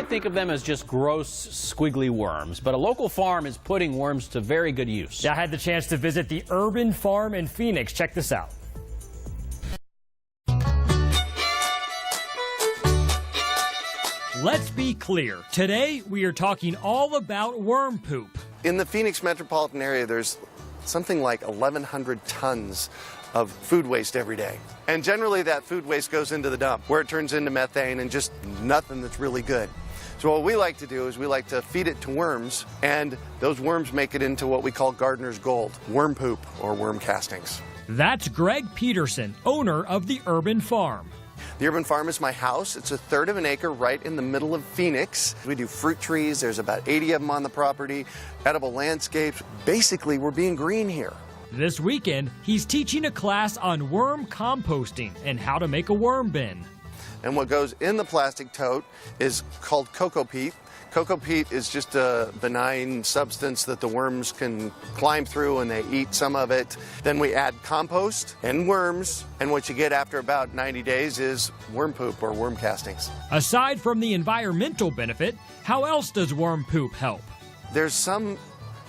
might think of them as just gross, squiggly worms, but a local farm is putting worms to very good use. Yeah, I had the chance to visit the urban farm in Phoenix. Check this out. Let's be clear. Today, we are talking all about worm poop. In the Phoenix metropolitan area, there's something like 1,100 tons of food waste every day. And generally that food waste goes into the dump where it turns into methane and just nothing that's really good. So what we like to do is we like to feed it to worms, and those worms make it into what we call gardener's gold, worm poop or worm castings. That's Greg Peterson, owner of the urban farm. The urban farm is my house. It's 1/3 of an acre right in the middle of Phoenix. We do fruit trees. There's about 80 of them on the property, edible landscapes. Basically, we're being green here. This weekend, he's teaching a class on worm composting and how to make a worm bin. And what goes in the plastic tote is called cocoa peat. Cocoa peat is just a benign substance that the worms can climb through, and they eat some of it. Then we add compost and worms, and what you get after about 90 days is worm poop or worm castings. Aside from the environmental benefit, how else does worm poop help? There's some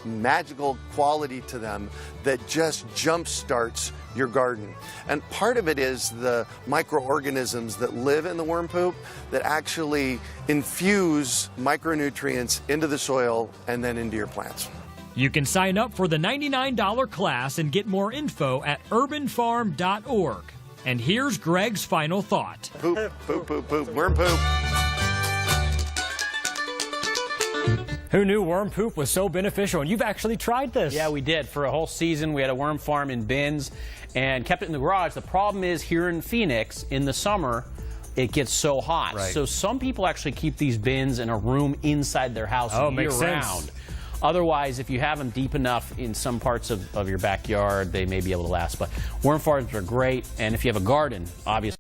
magical quality to them that just jump starts your garden. And part of it is the microorganisms that live in the worm poop that actually infuse micronutrients into the soil and then into your plants. You can sign up for the $99 class and get more info at urbanfarm.org. And here's Greg's final thought. Poop, poop, poop, poop, worm poop. Who knew worm poop was so beneficial? And you've actually tried this. Yeah, we did. For a whole season, we had a worm farm in bins and kept it in the garage. The problem is here in Phoenix, in the summer, it gets so hot. Right. So some people actually keep these bins in a room inside their house year-round. Otherwise, if you have them deep enough in some parts of your backyard, they may be able to last. But worm farms are great, and if you have a garden, obviously,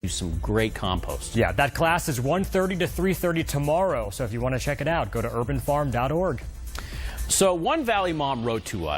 use some great compost. Yeah, that class is 1:30 to 3:30 tomorrow. So if you want to check it out, go to urbanfarm.org. So one Valley mom wrote to us.